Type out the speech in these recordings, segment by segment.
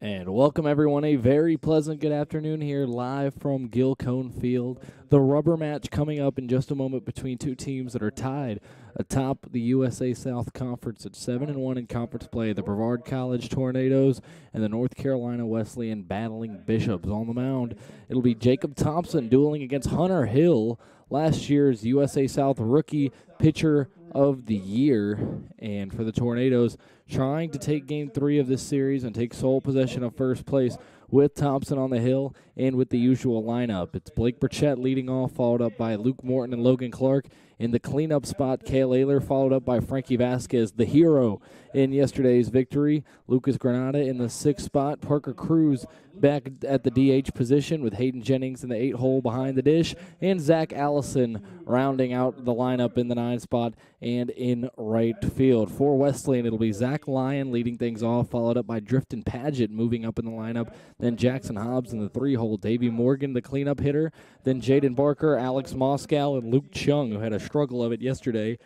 And welcome, everyone. A very pleasant good afternoon here, live from Gilcone Field. The rubber match coming up in just a moment between two teams that are tied atop the USA South Conference at 7-1 in conference play. The Brevard College Tornadoes and the North Carolina Wesleyan battling Bishops. On the mound, it'll be Jacob Thompson dueling against Hunter Hill, last year's USA South Rookie Pitcher of the Year. And for the Tornadoes, trying to take Game 3 of this series and take sole possession of first place with Thompson on the hill and with the usual lineup. It's Blake Burchett leading off, followed up by Luke Morton and Logan Clark. In the cleanup spot, Cale Ayler, followed up by Frankie Vasquez, the hero in yesterday's victory. Lucas Granada in the 6th spot. Parker Cruz back at the DH position with Hayden Jennings in the 8-hole behind the dish. And Zach Allison rounding out the lineup in the 9th spot and in right field. For Wesleyan, it'll be Zach Lyon leading things off, followed up by Drifton Paget moving up in the lineup. Then Jackson Hobbs in the 3-hole. Davey Morgan, the cleanup hitter. Then Jaden Barker, Alex Moscow, and Luke Chung, who had a struggle of it yesterday.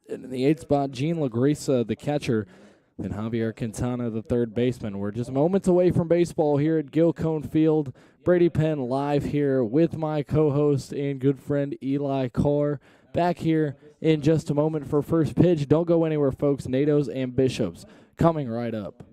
And in the 8th spot, Gene LaGresa, the catcher. Then Javier Quintana, the third baseman. We're just moments away from baseball here at Gilcone Field. Brady Penn live here with my co-host and good friend Eli Carr. Back here in just a moment for first pitch. Don't go anywhere, folks. NATOs and Bishops coming right up.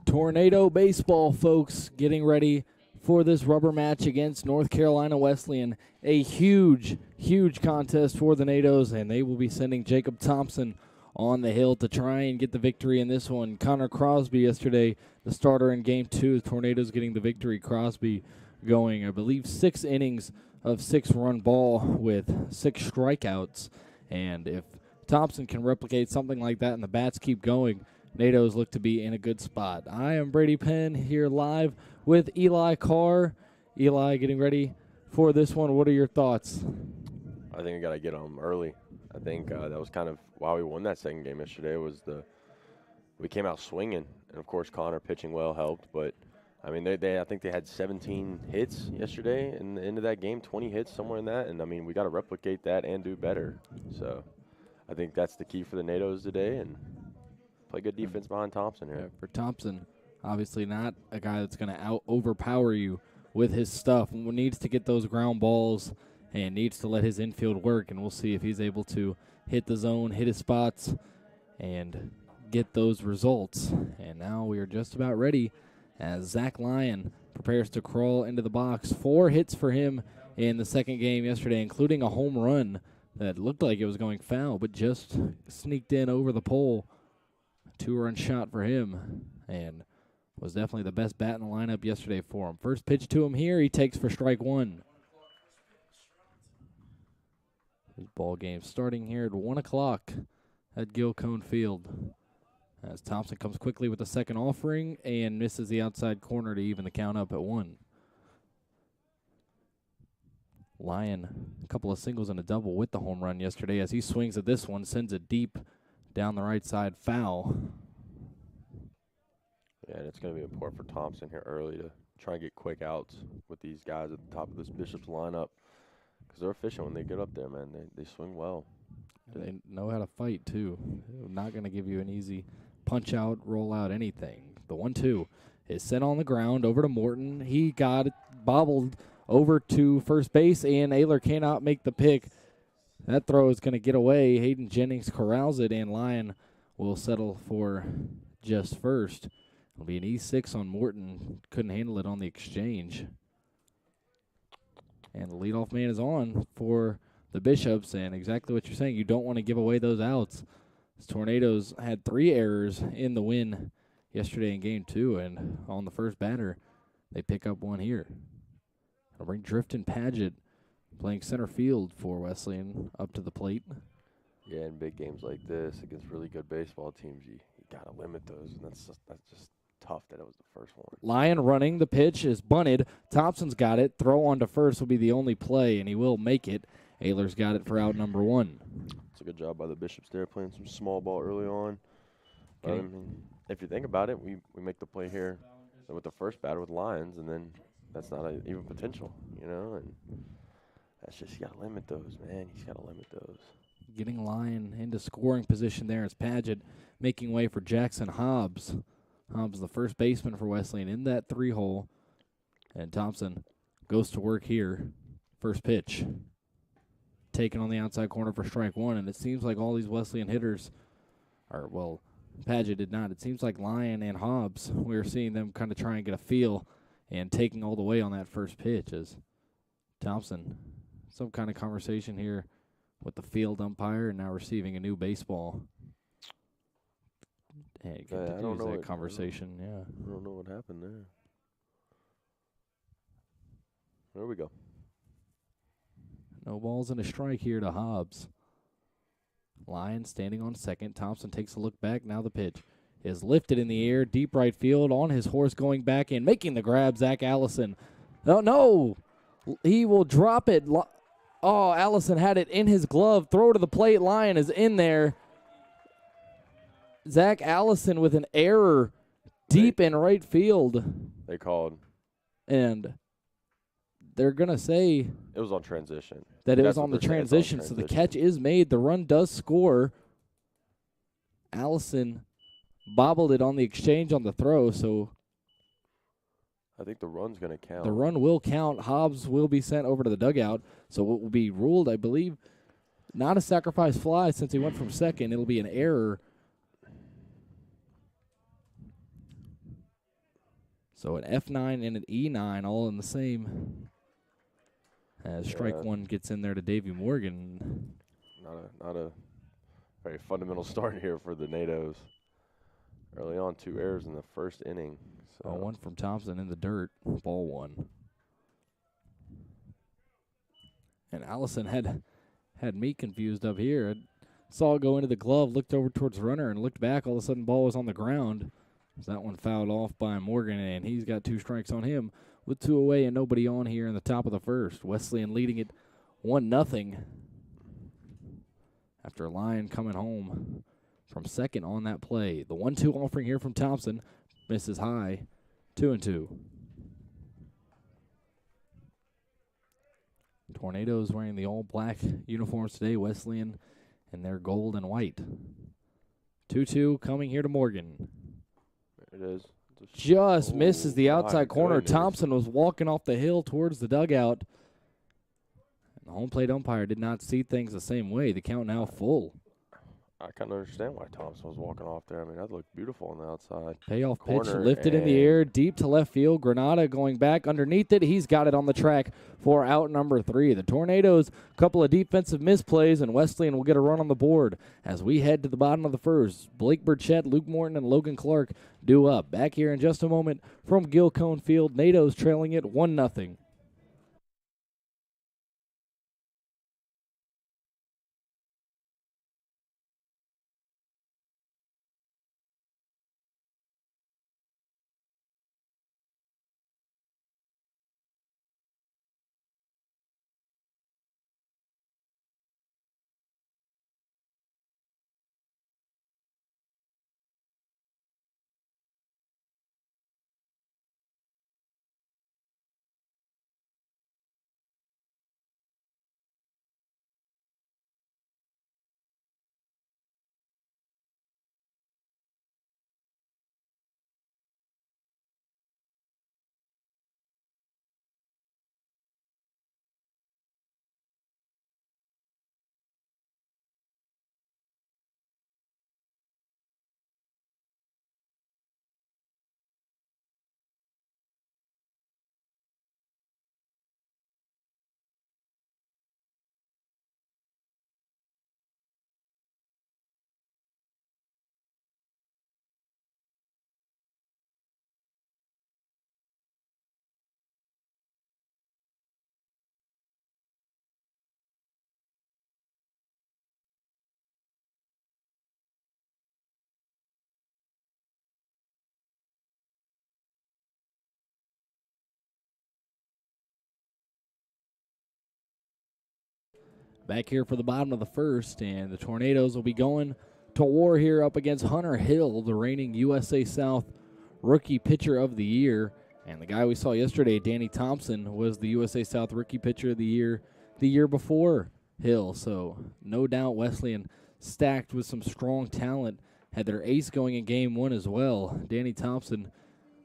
Tornado baseball, folks, getting ready for this rubber match against North Carolina Wesleyan. A huge, huge contest for the NATOs, and they will be sending Jacob Thompson on the hill to try and get the victory in this one. Connor Crosby yesterday, the starter in Game 2. The Tornadoes getting the victory. Crosby going, I believe, 6 innings of 6-run ball with 6 strikeouts. And if Thompson can replicate something like that and the bats keep going, NATOs look to be in a good spot. I am Brady Penn here live with Eli Carr. Eli, getting ready for this one. What are your thoughts? I think we got to get them early. I think that was kind of why we won that second game yesterday. We came out swinging, and of course Connor pitching well helped. But I mean, I think they had 17 hits yesterday in the end of that game, 20 hits somewhere in that. And I mean, we got to replicate that and do better. So I think that's the key for the NATOs today, and play good defense behind Thompson here. Yeah, for Thompson, obviously not a guy that's going to overpower you with his stuff. Needs to get those ground balls and needs to let his infield work, and we'll see if he's able to hit the zone, hit his spots, and get those results. And now we are just about ready as Zach Lyon prepares to crawl into the box. 4 hits for him in the second game yesterday, including a home run that looked like it was going foul, but just sneaked in over the pole. 2-run shot for him, and was definitely the best bat in the lineup yesterday for him. First pitch to him here, he takes for strike 1. This ball game starting here at 1 o'clock at Gil Cone Field. As Thompson comes quickly with the second offering and misses the outside corner to even the count up at 1. Lyon, a couple of singles and a double with the home run yesterday as he swings at this one, sends it deep down the right side, foul. Yeah, and it's going to be important for Thompson here early to try and get quick outs with these guys at the top of this Bishop's lineup because they're efficient when they get up there, man. They swing well. They know how to fight, too. They're not going to give you an easy punch out, roll out, anything. The 1-2 is sent on the ground over to Morton. He got it bobbled over to first base, and Ayler cannot make the pick. That throw is going to get away. Hayden Jennings corrals it, and Lyon will settle for just first. It'll be an E6 on Morton. Couldn't handle it on the exchange. And the leadoff man is on for the Bishops, and exactly what you're saying. You don't want to give away those outs. The Tornadoes had 3 errors in the win yesterday in Game 2, and on the first batter, they pick up one here. It'll bring Drifton Paget playing center field for Wesleyan up to the plate. Yeah, in big games like this against really good baseball teams, you got to limit those, and that's just tough that it was the first one. Lyon running. The pitch is bunted. Thompson's got it. Throw on to first will be the only play, and he will make it. Ayler's got it for out number 1. It's a good job by the Bishops there, playing some small ball early on. Okay. If you think about it, we make the play here with the first batter with Lions, and then that's not even potential, you know? And that's just, you got to limit those, man. You got to limit those. Getting Lyon into scoring position there is Paget making way for Jackson Hobbs. Hobbs, the first baseman for Wesleyan, in that 3-hole. And Thompson goes to work here. First pitch. Taken on the outside corner for strike 1. And it seems like all these Wesleyan hitters are, well, Paget did not. It seems like Lyon and Hobbs, we're seeing them kind of try and get a feel and taking all the way on that first pitch as Thompson, some kind of conversation here with the field umpire and now receiving a new baseball. And I don't know that conversation, yeah. I don't know what happened there. There we go. No balls and a strike here to Hobbs. Lyon standing on second. Thompson takes a look back. Now the pitch is lifted in the air, deep right field, on his horse going back in, making the grab, Zach Allison. No, he will drop it. Oh, Allison had it in his glove. Throw to the plate. Lyon is in there. Zach Allison with an error deep in right field. They called. And they're going to say it was on transition. That it was on the transition, so the catch is made. The run does score. Allison bobbled it on the exchange on the throw, so I think the run's going to count. The run will count. Hobbs will be sent over to the dugout, so it will be ruled, I believe, not a sacrifice fly since he went from second. It'll be an error. So an F9 and an E9 all in the same. As strike 1 gets in there to Davey Morgan. Not a very fundamental start here for the NATOs. Early on, 2 errors in the first inning. So 1 from Thompson in the dirt. Ball 1. And Allison had me confused up here. I saw it go into the glove, looked over towards the runner, and looked back. All of a sudden, ball was on the ground. So that one fouled off by Morgan, and he's got 2 strikes on him with 2 away and nobody on here in the top of the first. Wesleyan leading it 1-0 after Lyon coming home from second on that play. The 1-2 offering here from Thompson misses high. 2-2. Tornadoes wearing the all-black uniforms today. Wesleyan in their gold and white. 2-2 coming here to Morgan. There it is. Just misses the outside corner. Goodness. Thompson was walking off the hill towards the dugout. And the home plate umpire did not see things the same way. The count now full. I kind of understand why Thompson was walking off there. I mean, that looked beautiful on the outside. Payoff pitch lifted in the air, deep to left field. Granada going back underneath it. He's got it on the track for out number 3. The Tornadoes, a couple of defensive misplays, and Wesleyan will get a run on the board as we head to the bottom of the first. Blake Burchett, Luke Morton, and Logan Clark due up. Back here in just a moment from Gil Cone Field. NATO's trailing it 1-0. back here for the bottom of the first, and the Tornadoes will be going to war here up against Hunter Hill, the reigning USA South Rookie Pitcher of the Year. And the guy we saw yesterday, Danny Thompson, was the USA South Rookie Pitcher of the year before Hill. So no doubt Wesleyan stacked with some strong talent. Had their ace going in game one as well. Danny Thompson,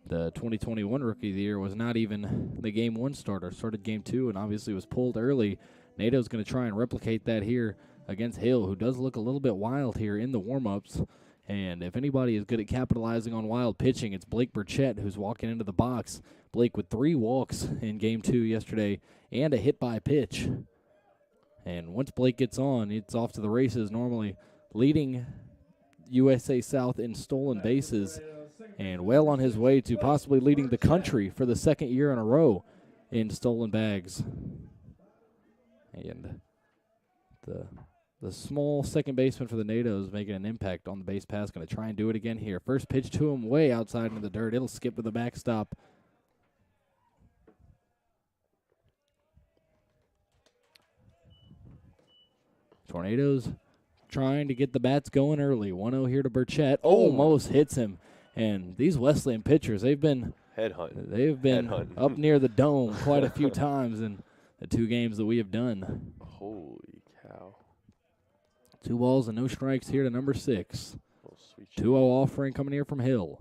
the 2021 Rookie of the Year, was not even the game one starter. Started game two and obviously was pulled early. NATO's going to try and replicate that here against Hill, who does look a little bit wild here in the warm-ups. And if anybody is good at capitalizing on wild pitching, it's Blake Burchett, who's walking into the box. Blake with 3 walks in game two yesterday and a hit by pitch. And once Blake gets on, it's off to the races, normally leading USA South in stolen bases and well on his way to possibly leading the country for the second year in a row in stolen bags. And the small second baseman for the NATOs making an impact on the base pass. Going to try and do it again here. First pitch to him way outside into the dirt. It'll skip with the backstop. Tornadoes trying to get the bats going early. 1-0 here to Burchett. Almost hits him. And these Wesleyan pitchers, they've been up near the dome quite a few times in the 2 games that we have done. Holy cow. 2 balls and no strikes here to number 6. 2-0 offering coming here from Hill.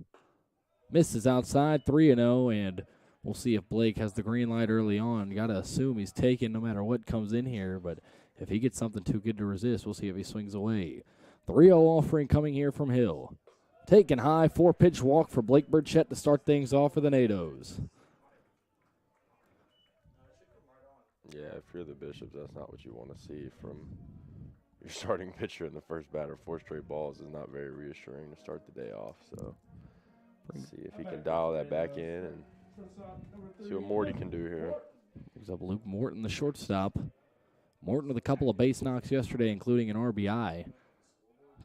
Misses outside, 3-0, and we'll see if Blake has the green light early on. You got to assume he's taking no matter what comes in here, but if he gets something too good to resist, we'll see if he swings away. 3-0 offering coming here from Hill. Taking high, 4-pitch walk for Blake Burchett to start things off for the NATOs. Yeah, if you're the Bishops, that's not what you want to see from your starting pitcher in the first batter. 4 straight balls is not very reassuring to start the day off. So let's see if he can dial that back in and see what Morty can do here. Brings up Luke Morton, the shortstop. Morton with a couple of base knocks yesterday, including an RBI.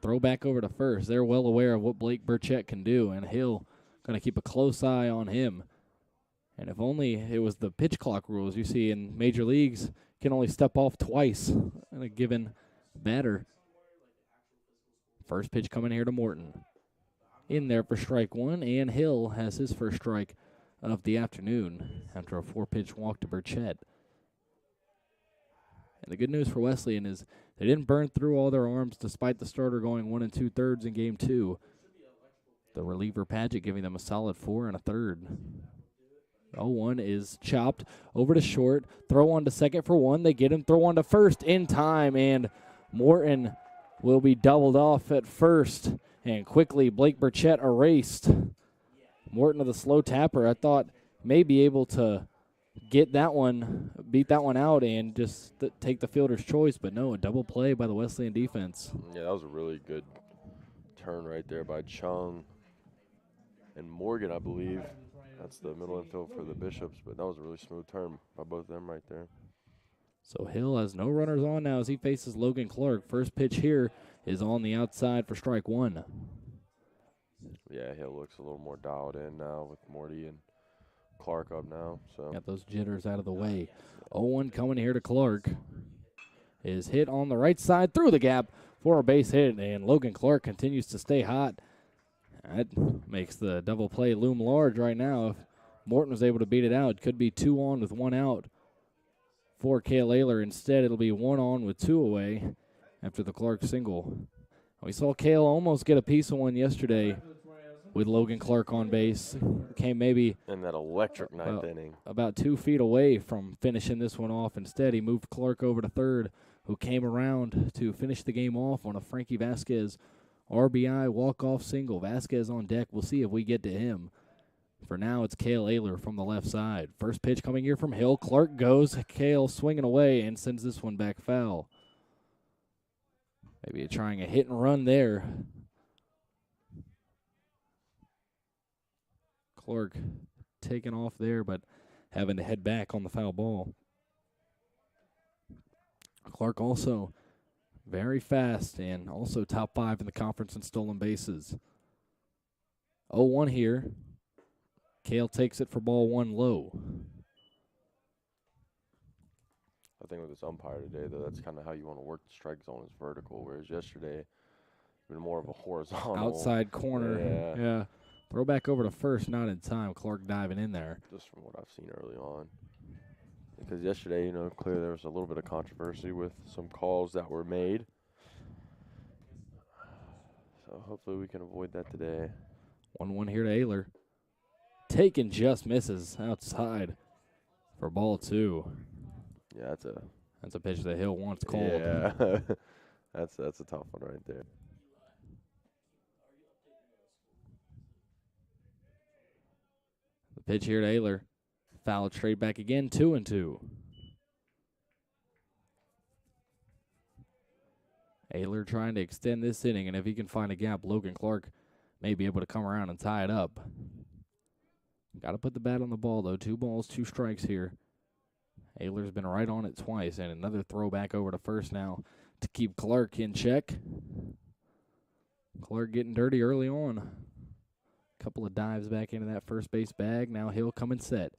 Throw back over to first. They're well aware of what Blake Burchett can do, and Hill going to keep a close eye on him. And if only it was the pitch clock rules you see in major leagues, can only step off twice in a given batter. First pitch coming here to Morton. In there for strike 1, and Hill has his first strike of the afternoon after a 4-pitch walk to Burchett. And the good news for Wesleyan is they didn't burn through all their arms despite the starter going 1 2/3 in game 2. The reliever Padgett giving them a solid 4 1/3. 0-1 is chopped over to short. Throw on to second for 1. They get him. Throw on to first in time, and Morton will be doubled off at first. And quickly Blake Burchett erased. Morton with a slow tapper. I thought may be able to get that one, beat that one out, and just take the fielder's choice. But no, a double play by the Wesleyan defense. Yeah, that was a really good turn right there by Chung and Morgan, I believe. That's the middle infield for the Bishops, but that was a really smooth turn by both of them right there. So Hill has no runners on now as he faces Logan Clark. First pitch here is on the outside for strike 1. Yeah, Hill looks a little more dialed in now with Morty and Clark up now. So got those jitters out of the way. 0-1 coming here to Clark. Is hit on the right side through the gap for a base hit, and Logan Clark continues to stay hot. That makes the double play loom large right now. If Morton was able to beat it out, it could be 2 on with 1 out for Cale Ayler. Instead, it'll be 1 on with 2 away after the Clark single. We saw Cale almost get a piece of one yesterday with Logan Clark on base. Came maybe in that electric ninth inning, about 2 feet away from finishing this one off. Instead, he moved Clark over to third, who came around to finish the game off on a Frankie Vasquez RBI walk-off single. Vasquez on deck. We'll see if we get to him. For now, it's Cale Ayler from the left side. First pitch coming here from Hill. Clark goes. Cale swinging away and sends this one back foul. Maybe trying a hit and run there. Clark taking off there, but having to head back on the foul ball. Clark also very fast and also top 5 in the conference in stolen bases. 0-1 here. Cale takes it for ball 1 low. I think with this umpire today, though, that's kind of how you want to work the strike zone is vertical, whereas yesterday, been more of a horizontal. Outside corner. Yeah. Throw back over to first, not in time. Clark diving in there. Just from what I've seen early on. Because yesterday, clearly there was a little bit of controversy with some calls that were made. So hopefully we can avoid that today. 1-1 here to Ayler. Taken just misses outside for ball 2. Yeah, that's a pitch that Hill wants called. Yeah, that's a tough one right there. The pitch here to Ayler. Foul straight back again, 2-2. Ayler trying to extend this inning, and if he can find a gap, Logan Clark may be able to come around and tie it up. Got to put the bat on the ball, though. 2 balls, 2 strikes here. Ayler's been right on it twice, and another throw back over to first now to keep Clark in check. Clark getting dirty early on. Couple of dives back into that first base bag. Now Hill coming set.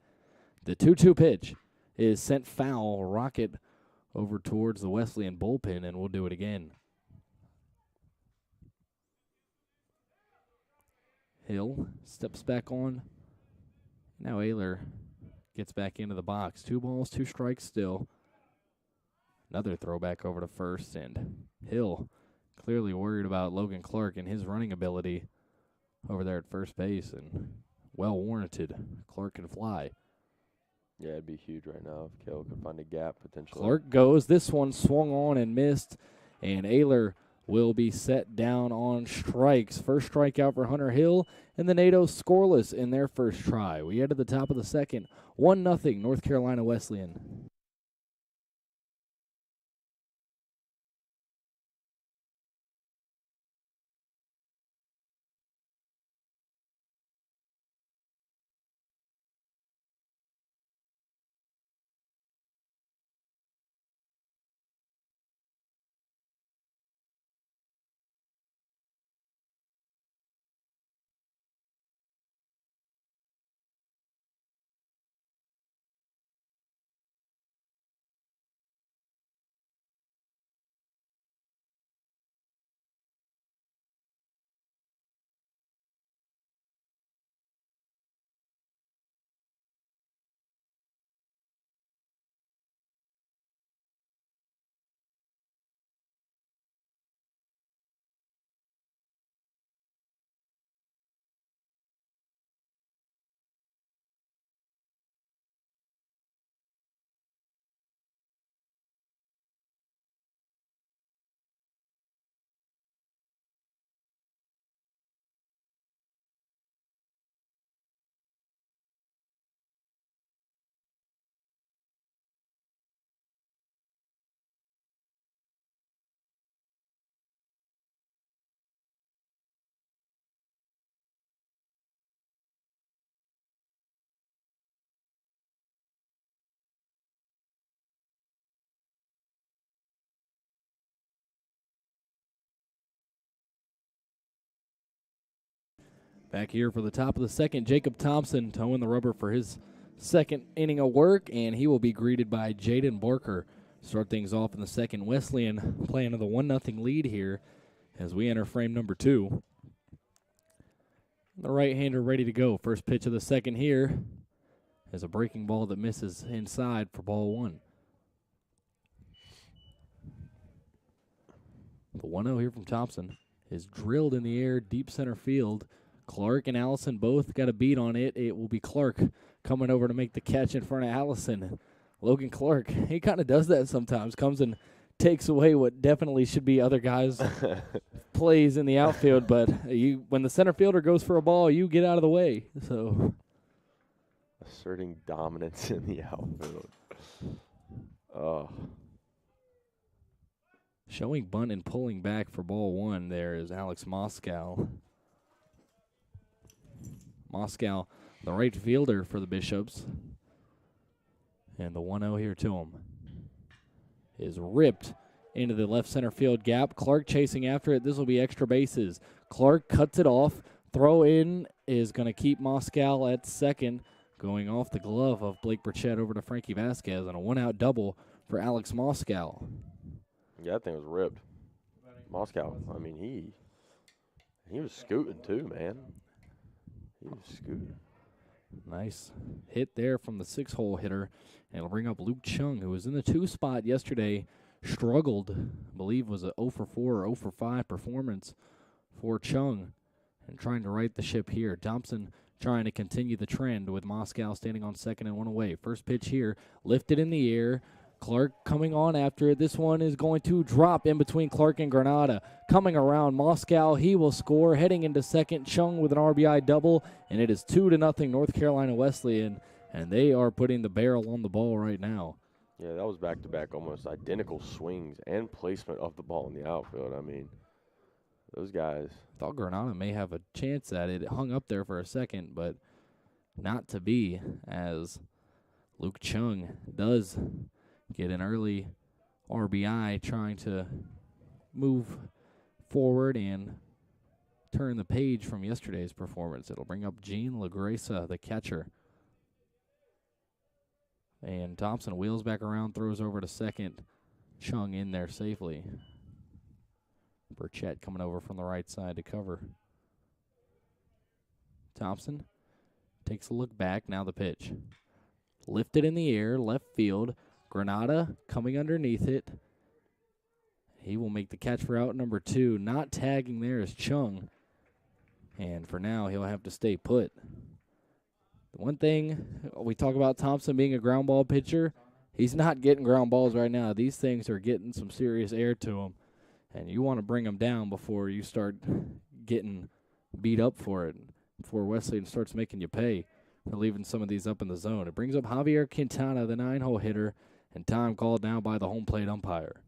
The 2-2 pitch is sent foul. Rocket over towards the Wesleyan bullpen, and we'll do it again. Hill steps back on. Now Ayler gets back into the box. 2 balls, 2 strikes still. Another throwback over to first, and Hill clearly worried about Logan Clark and his running ability over there at first base, and well warranted. Clark can fly. Yeah, it'd be huge right now if Kale could find a gap potentially. Clark goes. This one swung on and missed, and Ayler will be set down on strikes. First strikeout for Hunter Hill, and the NATO's scoreless in their first try. We head to the top of the second. 1-0 North Carolina Wesleyan. Back here for the top of the second, Jacob Thompson towing the rubber for his second inning of work, and he will be greeted by Jaden Barker. Start things off in the second. Wesleyan playing to the 1-0 lead here as we enter frame number 2. The right-hander ready to go. First pitch of the second here is a breaking ball that misses inside for ball 1. The 1-0 here from Thompson is drilled in the air, deep center field. Clark and Allison both got a beat on it. It will be Clark coming over to make the catch in front of Allison. Logan Clark, he kind of does that sometimes, comes and takes away what definitely should be other guys' plays in the outfield. But when the center fielder goes for a ball, you get out of the way. So asserting dominance in the outfield. Oh. Showing bunt and pulling back for ball 1 there is Alex Moscow. Moscow, the right fielder for the Bishops. And the 1-0 here to him is ripped into the left center field gap. Clark chasing after it. This will be extra bases. Clark cuts it off. Throw in is going to keep Moscow at second. Going off the glove of Blake Burchett over to Frankie Vasquez on a 1-out double for Alex Moscow. Yeah, that thing was ripped. Moscow, I mean, he was scooting too, man. He was scooting. Nice hit there from the 6-hole hitter. And it'll bring up Luke Chung, who was in the 2 spot yesterday. Struggled, I believe was a 0 for 4 or 0 for 5 performance for Chung. And trying to right the ship here. Thompson trying to continue the trend with Moscow standing on second and 1 away. First pitch here, lifted in the air. Clark coming on after it. This one is going to drop in between Clark and Granada. Coming around Moscow, he will score. Heading into second, Chung with an RBI double, and it is 2-0 North Carolina Wesleyan, and they are putting the barrel on the ball right now. Yeah, that was back-to-back almost identical swings and placement of the ball in the outfield. I mean, those guys. Thought Granada may have a chance at it. It hung up there for a second, but not to be, as Luke Chung does get an early RBI, trying to move forward and turn the page from yesterday's performance. It'll bring up Gene LaGresa, the catcher. And Thompson wheels back around, throws over to second. Chung in there safely. Burchett coming over from the right side to cover. Thompson takes a look back. Now the pitch. Lifted in the air, left field. Granada coming underneath it. He will make the catch for out number 2. Not tagging there is Chung. And for now, he'll have to stay put. The one thing we talk about Thompson being a ground ball pitcher, he's not getting ground balls right now. These things are getting some serious air to him. And you want to bring them down before you start getting beat up for it, before Wesleyan starts making you pay for leaving some of these up in the zone. It brings up Javier Quintana, the 9-hole hitter, and time called now by the home plate umpire.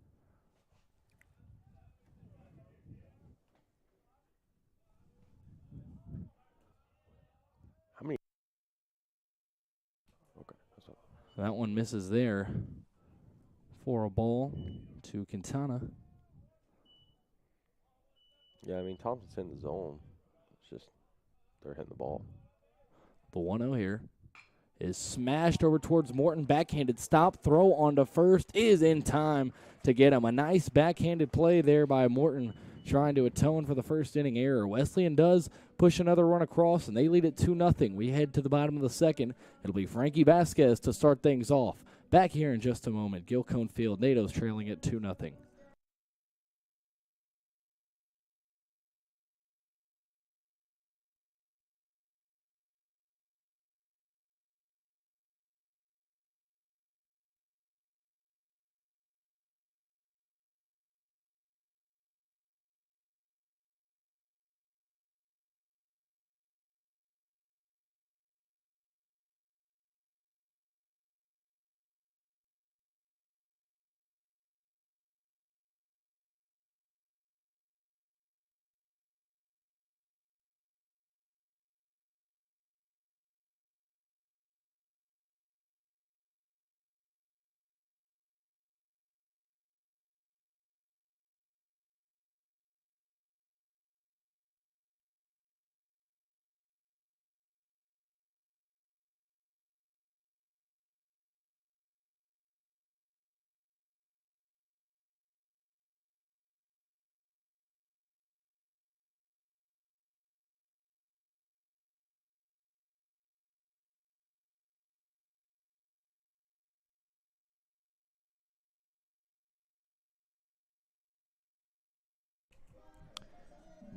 How many? Okay. That one misses there for a ball to Quintana. Yeah, I mean, Thompson's in the zone. It's just they're hitting the ball. The 1-0 here is smashed over towards Morton. Backhanded stop. Throw onto first is in time to get him. A nice backhanded play there by Morton, trying to atone for the first inning error. Wesleyan does push another run across, and they lead it 2-0. We head to the bottom of the second. It'll be Frankie Vasquez to start things off. Back here in just a moment. Gil Cone Field. NATO's trailing at 2-0.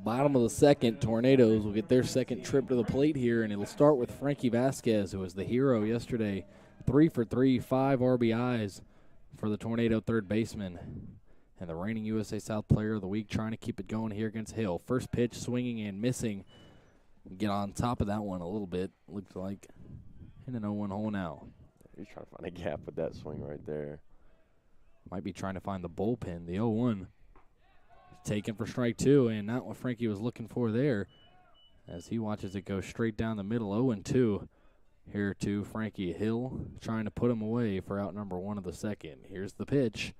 Bottom of the second, Tornadoes will get their second trip to the plate here, and it'll start with Frankie Vasquez, who was the hero yesterday. 3 for 3, 5 RBIs for the Tornado third baseman. And the reigning USA South Player of the Week, trying to keep it going here against Hill. First pitch, swinging and missing. Get on top of that one a little bit, looks like. In an 0-1 hole now. He's trying to find a gap with that swing right there. Might be trying to find the bullpen. The 0-1. Taken for strike 2, and not what Frankie was looking for there, as he watches it go straight down the middle. 0-2 here to Frankie. Hill trying to put him away for out number 1 of the second. Here's the pitch.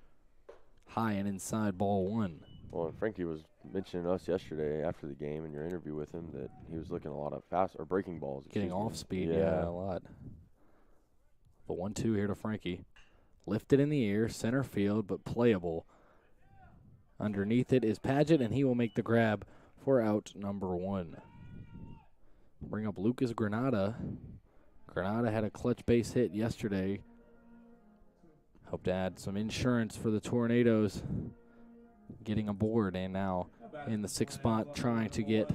High and inside, ball 1. Well, and Frankie was mentioning us yesterday after the game in your interview with him that he was looking a lot of fast or breaking balls. Getting off speed, yeah, a lot. The 1-2 here to Frankie. Lifted in the air, center field, but playable. Underneath it is Paget, and he will make the grab for out number 1. Bring up Lucas Granada. Granada had a clutch base hit yesterday. Hope to add some insurance for the Tornadoes getting aboard, and now in the 6th spot trying to get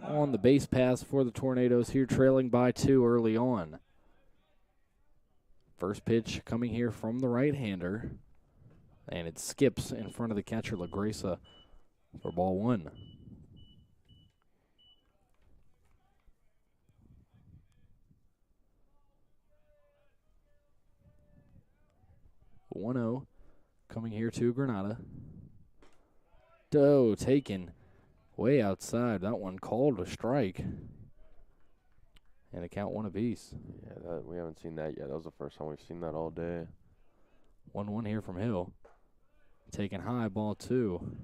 on the base pass for the Tornadoes here, trailing by 2 early on. First pitch coming here from the right-hander, and it skips in front of the catcher, LaGresa, for ball 1. One-0 coming here to Granada. Doe taken way outside. That one called a strike. And a count 1 apiece. Yeah, we haven't seen that yet. That was the first time we've seen that all day. 1-1 here from Hill. Taken high, ball 2.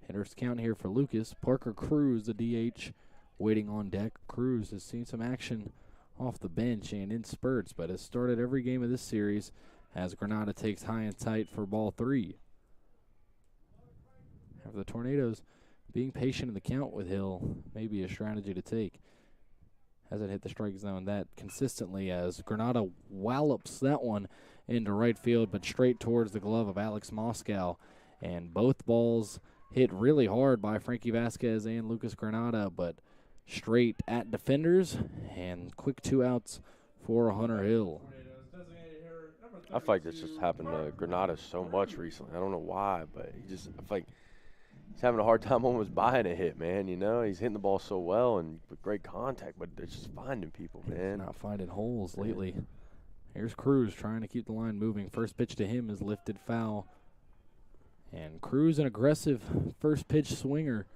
Hitters count here for Lucas. Parker Cruz, the DH, waiting on deck. Cruz has seen some action off the bench and in spurts, but has started every game of this series as Granada takes high and tight for ball 3. After the Tornadoes being patient in the count with Hill may be a strategy to take. Hasn't hit the strike zone that consistently as Granada wallops that one into right field, but straight towards the glove of Alex Moscow. And both balls hit really hard by Frankie Vasquez and Lucas Granada, but straight at defenders, and quick 2 outs for Hunter Hill. I feel like this just happened to Granada so much recently. I don't know why, but I feel like he's having a hard time almost buying a hit, man. You know, he's hitting the ball so well and with great contact, but it's just finding people, man. He's not finding holes lately. Here's Cruz trying to keep the line moving. First pitch to him is lifted foul. And Cruz, an aggressive first pitch swinger,